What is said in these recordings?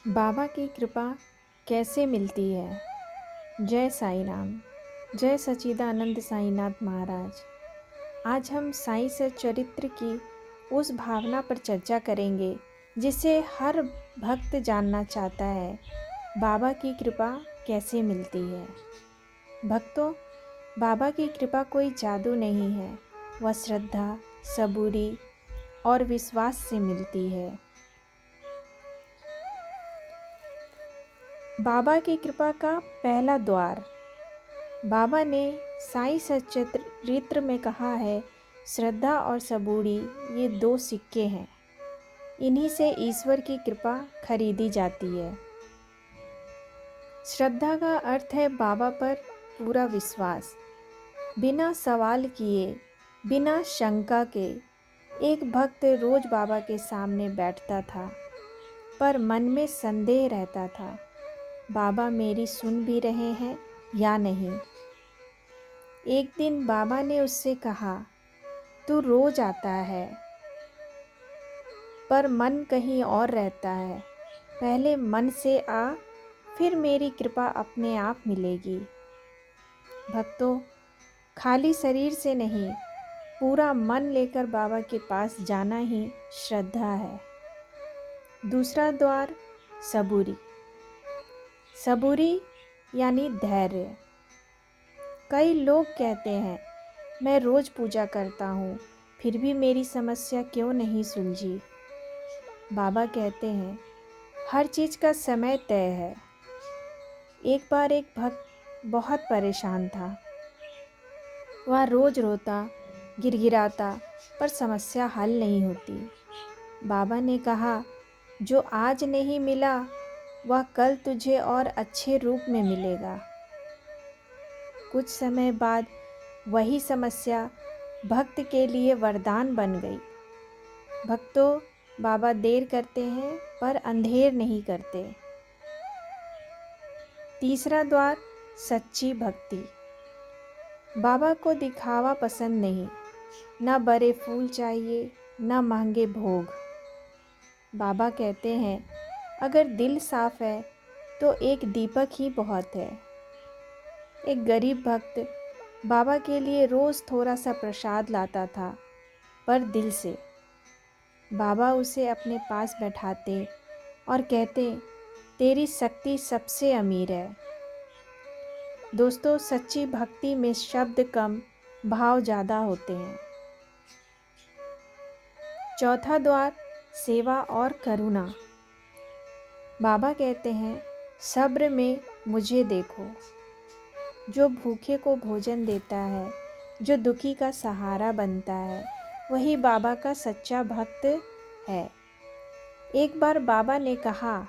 बाबा की कृपा कैसे मिलती है? जय साईं राम। जय सच्चिदानंद साईनाथ महाराज। आज हम साईं सच्चरित्र की उस भावना पर चर्चा करेंगे जिसे हर भक्त जानना चाहता है। बाबा की कृपा कैसे मिलती है? भक्तों, बाबा की कृपा कोई जादू नहीं है। वह श्रद्धा, सबूरी और विश्वास से मिलती है। बाबा की कृपा का पहला द्वार। बाबा ने साईं सच्चरित्र में कहा है, श्रद्धा और सबूरी ये दो सिक्के हैं। इन्हीं से ईश्वर की कृपा खरीदी जाती है। श्रद्धा का अर्थ है बाबा पर पूरा विश्वास। बिना सवाल किए, बिना शंका के एक भक्त रोज बाबा के सामने बैठता था, पर मन में संदेह रहता था, बाबा मेरी सुन भी रहे हैं या नहीं। एक दिन बाबा ने उससे कहा, तू रोज आता है पर मन कहीं और रहता है। पहले मन से आ, फिर मेरी कृपा अपने आप मिलेगी। भक्तों, खाली शरीर से नहीं, पूरा मन लेकर बाबा के पास जाना ही श्रद्धा है। दूसरा द्वार, सबूरी। सबूरी यानी धैर्य। कई लोग कहते हैं, मैं रोज़ पूजा करता हूँ, फिर भी मेरी समस्या क्यों नहीं सुलझी। बाबा कहते हैं, हर चीज़ का समय तय है। एक बार एक भक्त बहुत परेशान था। वह रोज़ रोता, गिड़गिड़ाता, पर समस्या हल नहीं होती। बाबा ने कहा, जो आज नहीं मिला वह कल तुझे और अच्छे रूप में मिलेगा। कुछ समय बाद वही समस्या भक्त के लिए वरदान बन गई। भक्तों, बाबा देर करते हैं पर अंधेर नहीं करते। तीसरा द्वार, सच्ची भक्ति। बाबा को दिखावा पसंद नहीं, न बड़े फूल चाहिए, न महंगे भोग। बाबा कहते हैं, अगर दिल साफ है तो एक दीपक ही बहुत है। एक गरीब भक्त बाबा के लिए रोज़ थोड़ा सा प्रसाद लाता था, पर दिल से। बाबा उसे अपने पास बैठाते और कहते, तेरी शक्ति सबसे अमीर है। दोस्तों, सच्ची भक्ति में शब्द कम, भाव ज़्यादा होते हैं। चौथा द्वार, सेवा और करुणा। बाबा कहते हैं, सब्र में मुझे देखो। जो भूखे को भोजन देता है, जो दुखी का सहारा बनता है, वही बाबा का सच्चा भक्त है। एक बार बाबा ने कहा,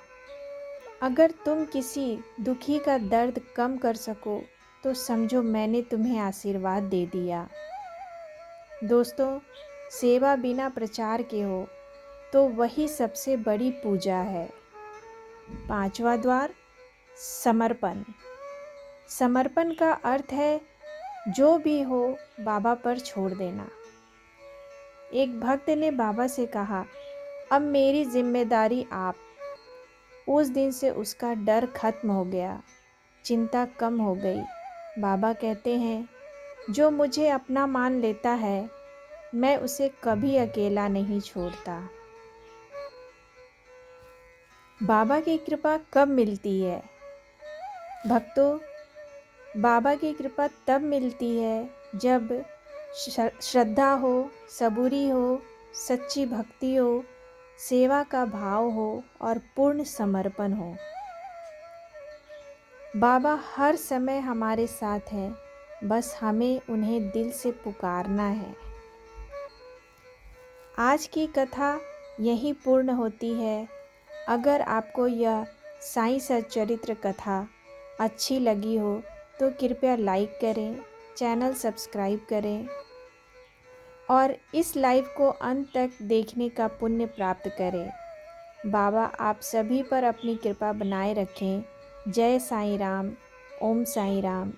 अगर तुम किसी दुखी का दर्द कम कर सको तो समझो मैंने तुम्हें आशीर्वाद दे दिया। दोस्तों, सेवा बिना प्रचार के हो तो वही सबसे बड़ी पूजा है। पांचवा द्वार, समर्पण। समर्पण का अर्थ है जो भी हो बाबा पर छोड़ देना। एक भक्त ने बाबा से कहा, अब मेरी जिम्मेदारी आप। उस दिन से उसका डर खत्म हो गया, चिंता कम हो गई। बाबा कहते हैं, जो मुझे अपना मान लेता है, मैं उसे कभी अकेला नहीं छोड़ता। बाबा की कृपा कब मिलती है? भक्तों, बाबा की कृपा तब मिलती है जब श्रद्धा हो, सबूरी हो, सच्ची भक्ति हो, सेवा का भाव हो और पूर्ण समर्पण हो। बाबा हर समय हमारे साथ हैं, बस हमें उन्हें दिल से पुकारना है। आज की कथा यहीं पूर्ण होती है। अगर आपको यह साईं सच्चरित्र कथा अच्छी लगी हो तो कृपया लाइक करें, चैनल सब्सक्राइब करें और इस लाइव को अंत तक देखने का पुण्य प्राप्त करें। बाबा आप सभी पर अपनी कृपा बनाए रखें। जय साईं राम। ओम साईं राम।